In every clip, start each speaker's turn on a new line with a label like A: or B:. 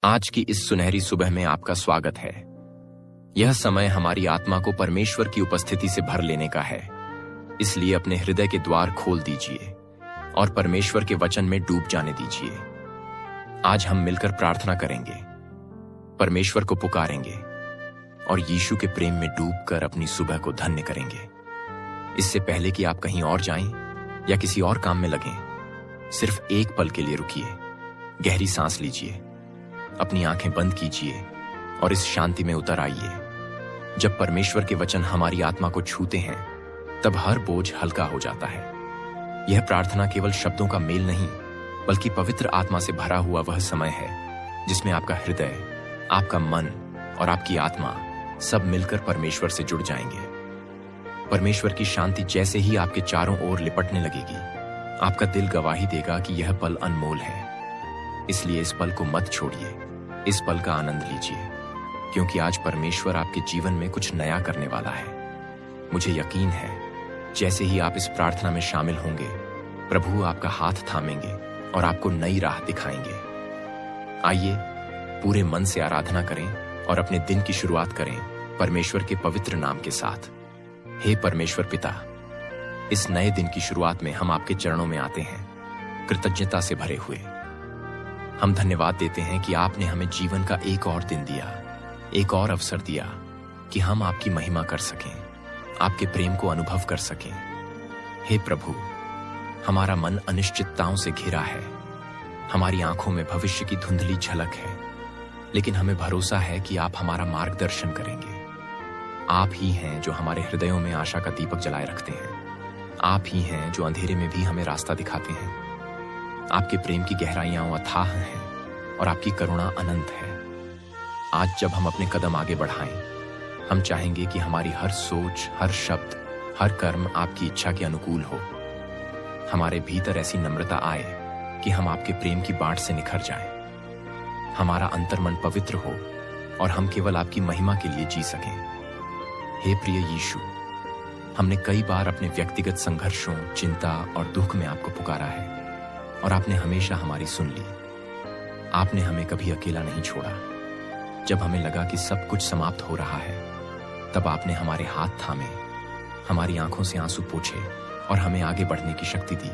A: आज की इस सुनहरी सुबह में आपका स्वागत है। यह समय हमारी आत्मा को परमेश्वर की उपस्थिति से भर लेने का है। इसलिए अपने हृदय के द्वार खोल दीजिए और परमेश्वर के वचन में डूब जाने दीजिए। आज हम मिलकर प्रार्थना करेंगे, परमेश्वर को पुकारेंगे और यीशु के प्रेम में डूबकर अपनी सुबह को धन्य करेंगे। इससे पहले कि आप कहीं और जाएं या किसी और काम में लगें, सिर्फ एक पल के लिए रुकिए, गहरी सांस लीजिए, अपनी आंखें बंद कीजिए और इस शांति में उतर आइए। जब परमेश्वर के वचन हमारी आत्मा को छूते हैं, तब हर बोझ हल्का हो जाता है। यह प्रार्थना केवल शब्दों का मेल नहीं, बल्कि पवित्र आत्मा से भरा हुआ वह समय है जिसमें आपका हृदय, आपका मन और आपकी आत्मा सब मिलकर परमेश्वर से जुड़ जाएंगे। परमेश्वर की शांति जैसे ही आपके चारों ओर लिपटने लगेगी, आपका दिल गवाही देगा कि यह पल अनमोल है। इसलिए इस पल को मत छोड़िए, इस पल का आनंद लीजिए, क्योंकि आज परमेश्वर आपके जीवन में कुछ नया करने वाला है। मुझे यकीन है, जैसे ही आप इस प्रार्थना में शामिल होंगे, प्रभु आपका हाथ थामेंगे और आपको नई राह दिखाएंगे। आइए पूरे मन से आराधना करें और अपने दिन की शुरुआत करें परमेश्वर के पवित्र नाम के साथ। हे परमेश्वर पिता, इस नए दिन की शुरुआत में हम आपके चरणों में आते हैं, कृतज्ञता से भरे हुए। हम धन्यवाद देते हैं कि आपने हमें जीवन का एक और दिन दिया, एक और अवसर दिया कि हम आपकी महिमा कर सकें, आपके प्रेम को अनुभव कर सकें। हे प्रभु, हमारा मन अनिश्चितताओं से घिरा है, हमारी आंखों में भविष्य की धुंधली झलक है, लेकिन हमें भरोसा है कि आप हमारा मार्गदर्शन करेंगे। आप ही हैं जो हमारे हृदयों में आशा का दीपक जलाए रखते हैं। आप ही हैं जो अंधेरे में भी हमें रास्ता दिखाते हैं। आपके प्रेम की गहराइयां अथाह हैं और आपकी करुणा अनंत है। आज जब हम अपने कदम आगे बढ़ाएं, हम चाहेंगे कि हमारी हर सोच, हर शब्द, हर कर्म आपकी इच्छा के अनुकूल हो। हमारे भीतर ऐसी नम्रता आए कि हम आपके प्रेम की बाढ़ से निखर जाएं। हमारा अंतर्मन पवित्र हो और हम केवल आपकी महिमा के लिए जी सकें। हे प्रिय यीशु, हमने कई बार अपने व्यक्तिगत संघर्षों, चिंता और दुख में आपको पुकारा है और आपने हमेशा हमारी सुन ली। आपने हमें कभी अकेला नहीं छोड़ा। जब हमें लगा कि सब कुछ समाप्त हो रहा है, तब आपने हमारे हाथ थामे, हमारी आंखों से आंसू पोंछे और हमें आगे बढ़ने की शक्ति दी।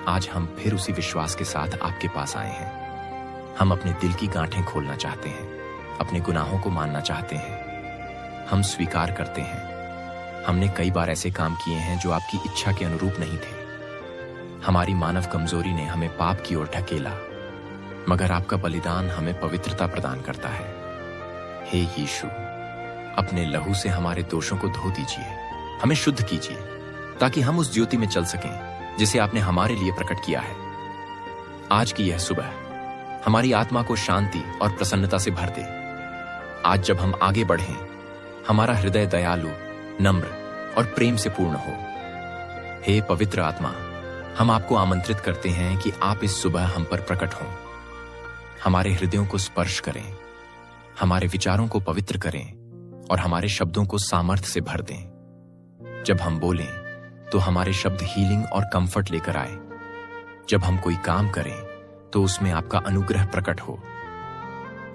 A: आज हम फिर उसी विश्वास के साथ आपके पास आए हैं। हम अपने दिल की गांठें खोलना चाहते हैं, अपने गुनाहों को मानना चाहते हैं। हम स्वीकार करते हैं, हमने कई बार ऐसे काम किए हैं जो आपकी इच्छा के अनुरूप नहीं थे। हमारी मानव कमजोरी ने हमें पाप की ओर ढकेला, मगर आपका बलिदान हमें पवित्रता प्रदान करता है। हे यीशु, अपने लहू से हमारे दोषों को धो दीजिए, हमें शुद्ध कीजिए, ताकि हम उस ज्योति में चल सकें जिसे आपने हमारे लिए प्रकट किया है। आज की यह सुबह हमारी आत्मा को शांति और प्रसन्नता से भर दे। आज जब हम आगे बढ़ें, हमारा हृदय दयालु, नम्र और प्रेम से पूर्ण हो। हे पवित्र आत्मा, हम आपको आमंत्रित करते हैं कि आप इस सुबह हम पर प्रकट हों। हमारे हृदयों को स्पर्श करें, हमारे विचारों को पवित्र करें और हमारे शब्दों को सामर्थ्य से भर दें। जब हम बोलें तो हमारे शब्द हीलिंग और कंफर्ट लेकर आए। जब हम कोई काम करें तो उसमें आपका अनुग्रह प्रकट हो।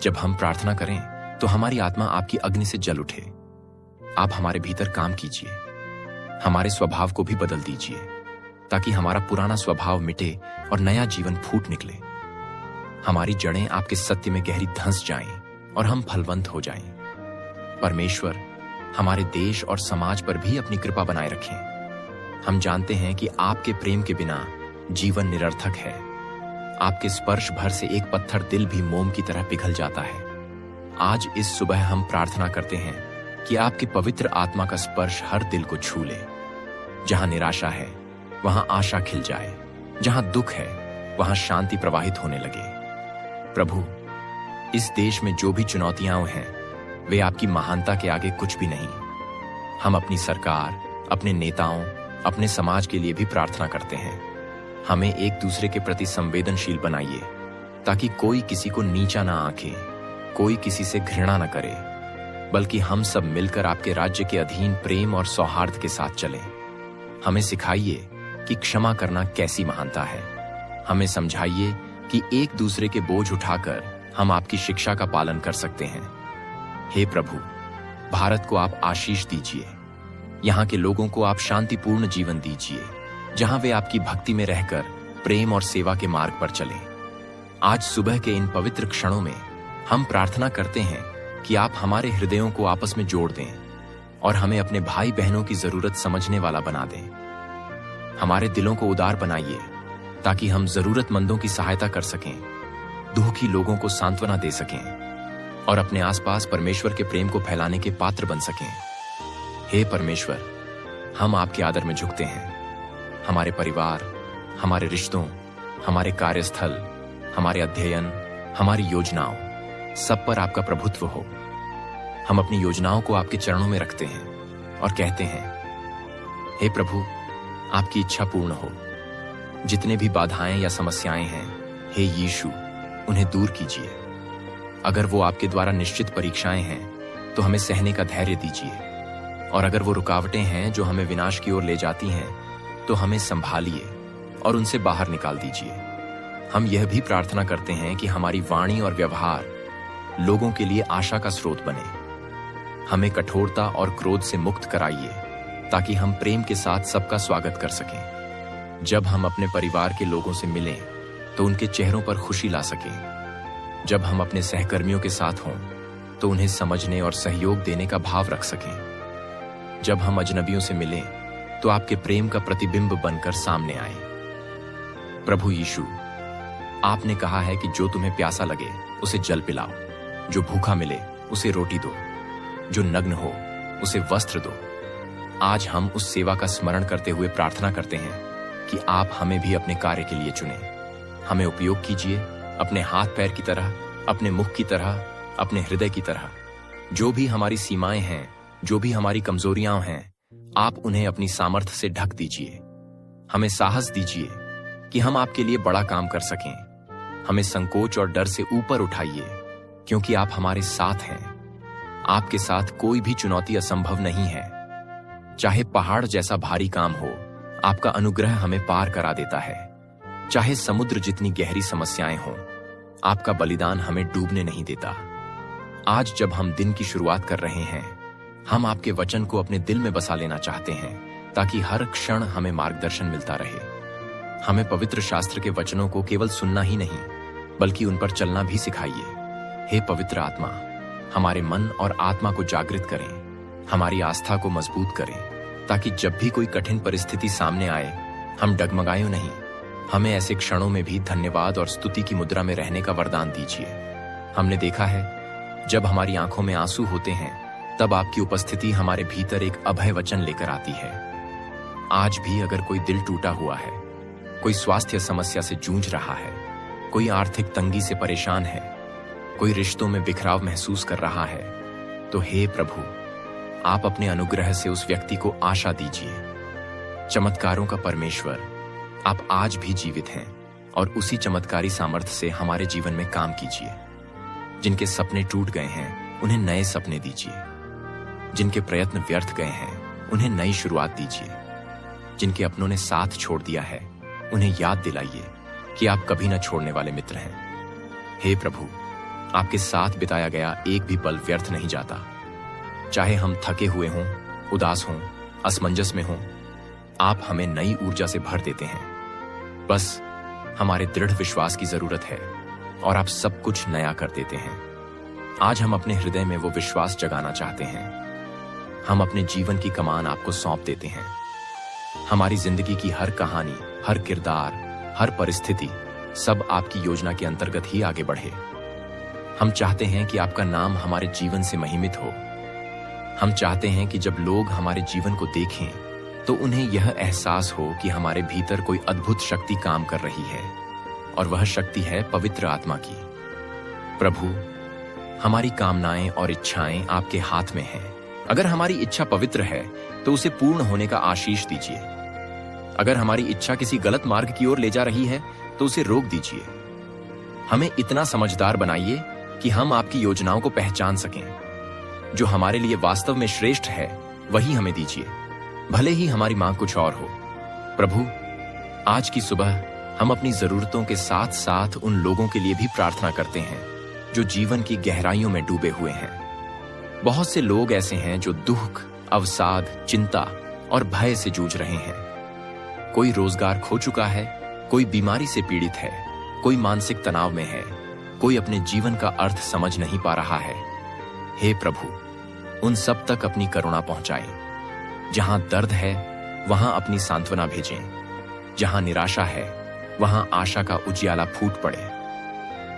A: जब हम प्रार्थना करें तो हमारी आत्मा आपकी अग्नि से जल उठे। आप हमारे भीतर काम कीजिए, हमारे स्वभाव को भी बदल दीजिए, ताकि हमारा पुराना स्वभाव मिटे और नया जीवन फूट निकले। हमारी जड़ें आपके सत्य में गहरी धंस जाएं और हम फलवंत हो जाएं। परमेश्वर हमारे देश और समाज पर भी अपनी कृपा बनाए रखें। हम जानते हैं कि आपके प्रेम के बिना जीवन निरर्थक है। आपके स्पर्श भर से एक पत्थर दिल भी मोम की तरह पिघल जाता है। आज इस सुबह हम प्रार्थना करते हैं कि आपके पवित्र आत्मा का स्पर्श हर दिल को छू ले। जहां निराशा है, वहां आशा खिल जाए। जहां दुख है, वहां शांति प्रवाहित होने लगे। प्रभु, इस देश में जो भी चुनौतियां हैं, वे आपकी महानता के आगे कुछ भी नहीं। हम अपनी सरकार, अपने नेताओं, अपने समाज के लिए भी प्रार्थना करते हैं। हमें एक दूसरे के प्रति संवेदनशील बनाइए, ताकि कोई किसी को नीचा ना आंके, कोई किसी से घृणा न करे, बल्कि हम सब मिलकर आपके राज्य के अधीन प्रेम और सौहार्द के साथ चलें। हमें सिखाइए कि क्षमा करना कैसी महानता है। हमें समझाइए कि एक दूसरे के बोझ उठाकर हम आपकी शिक्षा का पालन कर सकते हैं। हे प्रभु, भारत को आप आशीष दीजिए। यहाँ के लोगों को आप शांतिपूर्ण जीवन दीजिए, जहां वे आपकी भक्ति में रहकर प्रेम और सेवा के मार्ग पर चलें। आज सुबह के इन पवित्र क्षणों में हम प्रार्थना करते हैं कि आप हमारे हृदयों को आपस में जोड़ दें और हमें अपने भाई बहनों की जरूरत समझने वाला बना दें। हमारे दिलों को उदार बनाइए ताकि हम जरूरतमंदों की सहायता कर सकें, दुखी लोगों को सांत्वना दे सकें और अपने आसपास परमेश्वर के प्रेम को फैलाने के पात्र बन सकें। हे परमेश्वर, हम आपके आदर में झुकते हैं। हमारे परिवार, हमारे रिश्तों, हमारे कार्यस्थल, हमारे अध्ययन, हमारी योजनाओं, सब पर आपका प्रभुत्व हो। हम अपनी योजनाओं को आपके चरणों में रखते हैं और कहते हैं, हे प्रभु, आपकी इच्छा पूर्ण हो। जितने भी बाधाएं या समस्याएं हैं, हे यीशु, उन्हें दूर कीजिए। अगर वो आपके द्वारा निश्चित परीक्षाएं हैं तो हमें सहने का धैर्य दीजिए, और अगर वो रुकावटें हैं जो हमें विनाश की ओर ले जाती हैं तो हमें संभालिए और उनसे बाहर निकाल दीजिए। हम यह भी प्रार्थना करते हैं कि हमारी वाणी और व्यवहार लोगों के लिए आशा का स्रोत बने। हमें कठोरता और क्रोध से मुक्त कराइए ताकि हम प्रेम के साथ सबका स्वागत कर सकें। जब हम अपने परिवार के लोगों से मिलें तो उनके चेहरों पर खुशी ला सकें। जब हम अपने सहकर्मियों के साथ हों तो उन्हें समझने और सहयोग देने का भाव रख सकें। जब हम अजनबियों से मिलें तो आपके प्रेम का प्रतिबिंब बनकर सामने आए। प्रभु यीशु, आपने कहा है कि जो तुम्हें प्यासा लगे उसे जल पिलाओ, जो भूखा मिले उसे रोटी दो, जो नग्न हो उसे वस्त्र दो। आज हम उस सेवा का स्मरण करते हुए प्रार्थना करते हैं कि आप हमें भी अपने कार्य के लिए चुनें। हमें उपयोग कीजिए अपने हाथ पैर की तरह, अपने मुख की तरह, अपने हृदय की तरह। जो भी हमारी सीमाएं हैं, जो भी हमारी कमजोरियां हैं, आप उन्हें अपनी सामर्थ्य से ढक दीजिए। हमें साहस दीजिए कि हम आपके लिए बड़ा काम कर सकें। हमें संकोच और डर से ऊपर उठाइए, क्योंकि आप हमारे साथ हैं। आपके साथ कोई भी चुनौती असंभव नहीं है। चाहे पहाड़ जैसा भारी काम हो, आपका अनुग्रह हमें पार करा देता है। चाहे समुद्र जितनी गहरी समस्याएं हों, आपका बलिदान हमें डूबने नहीं देता। आज जब हम दिन की शुरुआत कर रहे हैं, हम आपके वचन को अपने दिल में बसा लेना चाहते हैं ताकि हर क्षण हमें मार्गदर्शन मिलता रहे। हमें पवित्र शास्त्र के वचनों को केवल सुनना ही नहीं, बल्कि उन पर चलना भी सिखाइए। हे पवित्र आत्मा, हमारे मन और आत्मा को जागृत करें, हमारी आस्था को मजबूत करें, ताकि जब भी कोई कठिन परिस्थिति सामने आए, हम डगमगाएं नहीं। हमें ऐसे क्षणों में भी धन्यवाद और स्तुति की मुद्रा में रहने का वरदान दीजिए। हमने देखा है, जब हमारी आंखों में आंसू होते हैं, तब आपकी उपस्थिति हमारे भीतर एक अभय वचन लेकर आती है। आज भी अगर कोई दिल टूटा हुआ है, कोई स्वास्थ्य समस्या से जूझ रहा है, कोई आर्थिक तंगी से परेशान है, कोई रिश्तों में बिखराव महसूस कर रहा है, तो हे प्रभु, आप अपने अनुग्रह से उस व्यक्ति को आशा दीजिए। चमत्कारों का परमेश्वर, आप आज भी जीवित हैं और उसी चमत्कारी सामर्थ्य से हमारे जीवन में काम कीजिए। जिनके सपने टूट गए हैं, उन्हें नए सपने दीजिए। जिनके प्रयत्न व्यर्थ गए हैं, उन्हें नई शुरुआत दीजिए। जिनके अपनों ने साथ छोड़ दिया है, उन्हें याद दिलाइए कि आप कभी न छोड़ने वाले मित्र हैं। हे प्रभु, आपके साथ बिताया गया एक भी पल व्यर्थ नहीं जाता। चाहे हम थके हुए हों, उदास हों, असमंजस में हों, आप हमें नई ऊर्जा से भर देते हैं। बस हमारे दृढ़ विश्वास की जरूरत है और आप सब कुछ नया कर देते हैं। आज हम अपने हृदय में वो विश्वास जगाना चाहते हैं। हम अपने जीवन की कमान आपको सौंप देते हैं। हमारी जिंदगी की हर कहानी, हर किरदार, हर परिस्थिति, सब आपकी योजना के अंतर्गत ही आगे बढ़े। हम चाहते हैं कि आपका नाम हमारे जीवन से महिमित हो। हम चाहते हैं कि जब लोग हमारे जीवन को देखें तो उन्हें यह एहसास हो कि हमारे भीतर कोई अद्भुत शक्ति काम कर रही है, और वह शक्ति है पवित्र आत्मा की। प्रभु, हमारी कामनाएं और इच्छाएं आपके हाथ में हैं। अगर हमारी इच्छा पवित्र है तो उसे पूर्ण होने का आशीष दीजिए। अगर हमारी इच्छा किसी गलत मार्ग की ओर ले जा रही है तो उसे रोक दीजिए। हमें इतना समझदार बनाइए कि हम आपकी योजनाओं को पहचान सकें। जो हमारे लिए वास्तव में श्रेष्ठ है, वही हमें दीजिए, भले ही हमारी मांग कुछ और हो। प्रभु, आज की सुबह हम अपनी जरूरतों के साथ साथ उन लोगों के लिए भी प्रार्थना करते हैं जो जीवन की गहराइयों में डूबे हुए हैं। बहुत से लोग ऐसे हैं जो दुख, अवसाद, चिंता और भय से जूझ रहे हैं। कोई रोजगार खो चुका है, कोई बीमारी से पीड़ित है, कोई मानसिक तनाव में है, कोई अपने जीवन का अर्थ समझ नहीं पा रहा है। हे प्रभु, उन सब तक अपनी करुणा पहुंचाएं। जहां दर्द है वहां अपनी सांत्वना भेजें। जहां निराशा है वहां आशा का उजियाला फूट पड़े।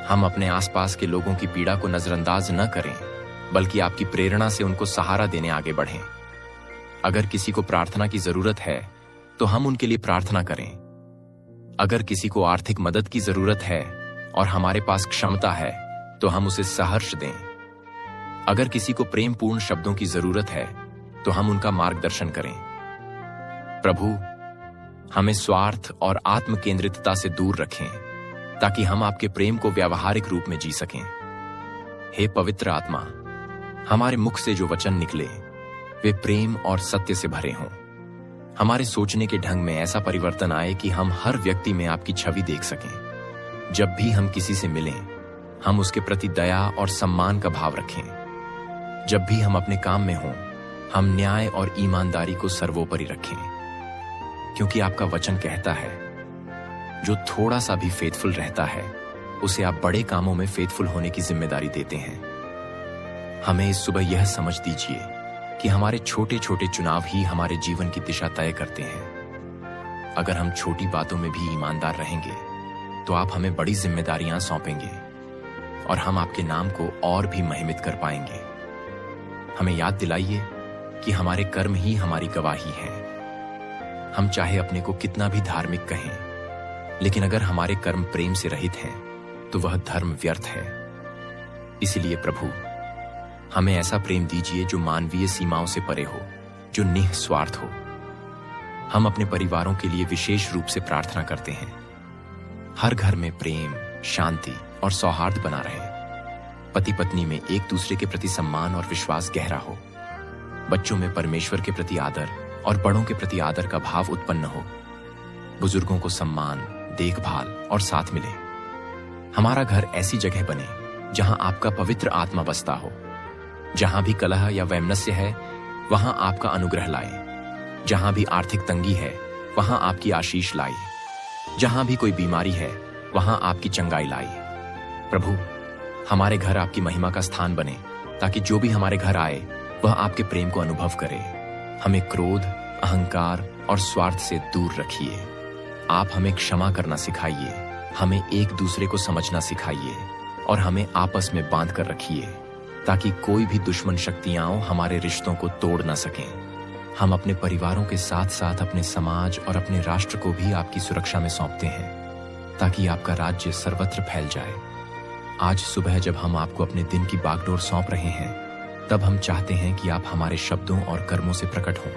A: हम अपने आसपास के लोगों की पीड़ा को नजरअंदाज न करें, बल्कि आपकी प्रेरणा से उनको सहारा देने आगे बढ़ें। अगर किसी को प्रार्थना की जरूरत है तो हम उनके लिए प्रार्थना करें। अगर किसी को आर्थिक मदद की जरूरत है और हमारे पास क्षमता है तो हम उसे सहर्ष दें। अगर किसी को प्रेमपूर्ण शब्दों की जरूरत है तो हम उनका मार्गदर्शन करें। प्रभु, हमें स्वार्थ और आत्म केंद्रितता से दूर रखें ताकि हम आपके प्रेम को व्यावहारिक रूप में जी सकें। हे पवित्र आत्मा, हमारे मुख से जो वचन निकले वे प्रेम और सत्य से भरे हों। हमारे सोचने के ढंग में ऐसा परिवर्तन आए कि हम हर व्यक्ति में आपकी छवि देख सकें। जब भी हम किसी से मिलें, हम उसके प्रति दया और सम्मान का भाव रखें। जब भी हम अपने काम में हों, हम न्याय और ईमानदारी को सर्वोपरि रखें, क्योंकि आपका वचन कहता है, जो थोड़ा सा भी फेथफुल रहता है उसे आप बड़े कामों में फेथफुल होने की जिम्मेदारी देते हैं। हमें इस सुबह यह समझ दीजिए कि हमारे छोटे छोटे चुनाव ही हमारे जीवन की दिशा तय करते हैं। अगर हम छोटी बातों में भी ईमानदार रहेंगे तो आप हमें बड़ी जिम्मेदारियां सौंपेंगे और हम आपके नाम को और भी महिमित कर पाएंगे। हमें याद दिलाइए कि हमारे कर्म ही हमारी गवाही है। हम चाहे अपने को कितना भी धार्मिक कहें, लेकिन अगर हमारे कर्म प्रेम से रहित हैं तो वह धर्म व्यर्थ है। इसलिए प्रभु, हमें ऐसा प्रेम दीजिए जो मानवीय सीमाओं से परे हो, जो निस्वार्थ हो। हम अपने परिवारों के लिए विशेष रूप से प्रार्थना करते हैं। हर घर में प्रेम, शांति और सौहार्द बना रहे। पति पत्नी में एक दूसरे के प्रति सम्मान और विश्वास गहरा हो। बच्चों में परमेश्वर के प्रति आदर और बड़ों के प्रति आदर का भाव उत्पन्न हो। बुजुर्गों को सम्मान, देखभाल और साथ मिले। हमारा घर ऐसी जगह बने जहां आपका पवित्र आत्मा बसता हो। जहां भी कलह या वैमनस्य है वहां आपका अनुग्रह लाए। जहां भी आर्थिक तंगी है वहां आपकी आशीष लाए। जहां भी कोई बीमारी है वहां आपकी चंगाई लाए। प्रभु, हमारे घर आपकी महिमा का स्थान बने ताकि जो भी हमारे घर आए वह आपके प्रेम को अनुभव करे। हमें क्रोध, अहंकार और स्वार्थ से दूर रखिए। आप हमें क्षमा करना सिखाइए, हमें एक दूसरे को समझना सिखाइए और हमें आपस में बांध कर रखिए ताकि कोई भी दुश्मन शक्तियां हमारे रिश्तों को तोड़ न सकें। हम अपने परिवारों के साथ साथ अपने समाज और अपने राष्ट्र को भी आपकी सुरक्षा में सौंपते हैं ताकि आपका राज्य सर्वत्र फैल जाए। आज सुबह जब हम आपको अपने दिन की बागडोर सौंप रहे हैं, तब हम चाहते हैं कि आप हमारे शब्दों और कर्मों से प्रकट हों।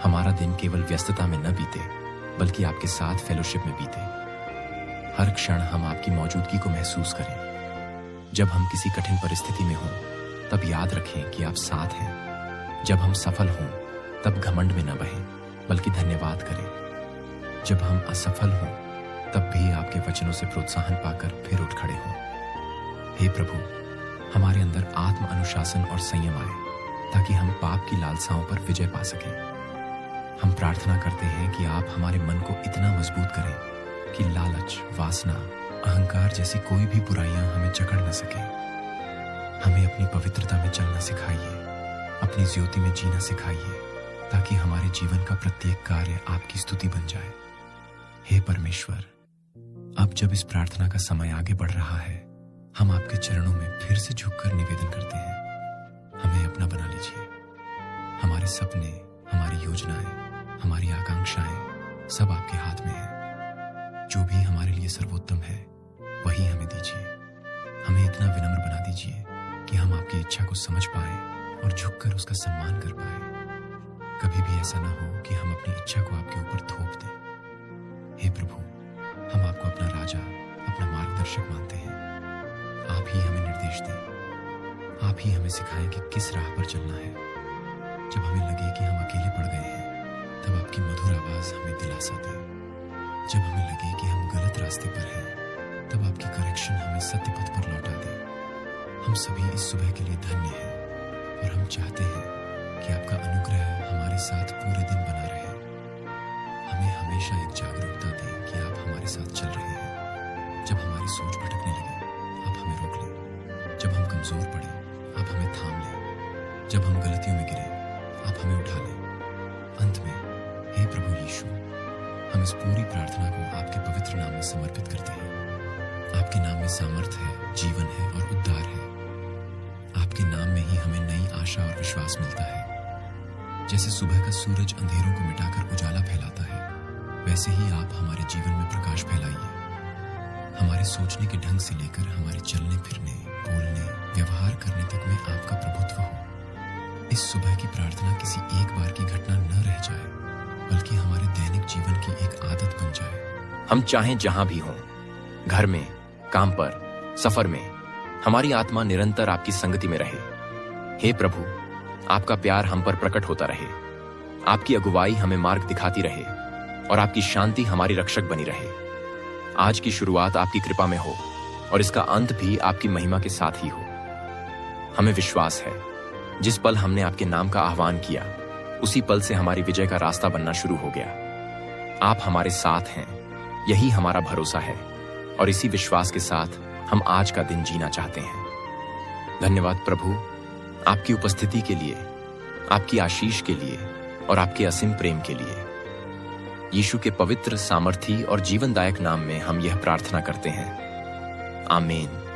A: हमारा दिन केवल व्यस्तता में न बीते, बल्कि आपके साथ फेलोशिप में बीते। हर क्षण हम आपकी मौजूदगी को महसूस करें। जब हम किसी कठिन परिस्थिति में हों, तब याद रखें कि आप साथ हैं। जब हम सफल हों, तब घमंड में न बहें, बल्कि धन्यवाद करें। जब हम असफल हों, तब भी आपके वचनों से प्रोत्साहन पाकर फिर उठ खड़े हों। हे प्रभु, हमारे अंदर आत्म अनुशासन और संयम आए ताकि हम पाप की लालसाओं पर विजय पा सकें। हम प्रार्थना करते हैं कि आप हमारे मन को इतना मजबूत करें कि लालच, वासना, अहंकार जैसी कोई भी बुराइयां हमें जकड़ न सके। हमें अपनी पवित्रता में चलना सिखाइए, अपनी ज्योति में जीना सिखाइए ताकि हमारे जीवन का प्रत्येक कार्य आपकी स्तुति बन जाए। हे परमेश्वर, अब जब इस प्रार्थना का समय आगे बढ़ रहा है, हम आपके चरणों में फिर से झुककर निवेदन करते हैं, हमें अपना बना लीजिए। हमारे सपने, हमारी योजनाएं, हमारी आकांक्षाएं सब आपके हाथ में है। जो भी हमारे लिए सर्वोत्तम है वही हमें दीजिए। हमें इतना विनम्र बना दीजिए कि हम आपकी इच्छा को समझ पाए और झुककर उसका सम्मान कर पाए। कभी भी ऐसा ना हो कि हम अपनी इच्छा को आपके ऊपर थोप दें। हे प्रभु, हम आपको अपना राजा, अपना मार्गदर्शक मानते हैं। आप ही हमें निर्देश दें। आप ही हमें सिखाएं कि किस राह पर चलना है। जब हमें लगे कि हम अकेले पड़ गए हैं, तब आपकी मधुर आवाज हमें दिलासा दे। जब हमें लगे कि हम गलत रास्ते पर हैं,
B: तब आपकी करेक्शन हमें सत्य पथ पर लौटा दे। हम सभी इस सुबह के लिए धन्य हैं और हम चाहते हैं कि आपका अनुग्रह हमारे साथ पूरे दिन बना रहे। हमें हमेशा एक जागरूकता दें कि आप हमारे साथ चल रहे हैं। जब हमारी सोच भटकने लगे, आप हमें रोक लें। जब हम कमजोर पड़े, आप हमें थाम लें। जब हम गलतियों में गिरे, आप हमें उठा लें। अंत में, हे प्रभु यीशु, हम इस पूरी प्रार्थना को आपके पवित्र नाम में समर्पित करते हैं। आपके नाम में सामर्थ्य है, जीवन है और उद्धार है। आपके नाम में ही हमें नई आशा और विश्वास मिलता है। जैसे सुबह का सूरज अंधेरों को मिटाकर उजाला फैलाता है, वैसे ही आप हमारे जीवन में प्रकाश फैलाइए। हमारे सोचने के ढंग से लेकर हमारे चलने फिरने, बोलने, व्यवहार करने तक में आपका प्रभुत्व हो। इस सुबह की प्रार्थना किसी एक बार की घटना न रह जाए, बल्कि हमारे दैनिक जीवन की एक आदत बन जाए।
A: हम चाहें जहां भी हों, घर में, काम पर, सफर में, हमारी आत्मा निरंतर आपकी संगति में रहे। हे प्रभु, आपका प्यार हम पर प्रकट होता रहे। आपकी अगुवाई हमें मार्ग दिखाती रहे और आपकी शांति हमारी रक्षक बनी रहे। आज की शुरुआत आपकी कृपा में हो और इसका अंत भी आपकी महिमा के साथ ही हो। हमें विश्वास है, जिस पल हमने आपके नाम का आह्वान किया, उसी पल से हमारी विजय का रास्ता बनना शुरू हो गया। आप हमारे साथ हैं, यही हमारा भरोसा है और इसी विश्वास के साथ हम आज का दिन जीना चाहते हैं। धन्यवाद प्रभु, आपकी उपस्थिति के लिए, आपकी आशीष के लिए और आपके असीम प्रेम के लिए। यीशु के पवित्र, सामर्थी और जीवनदायक नाम में हम यह प्रार्थना करते हैं। आमीन।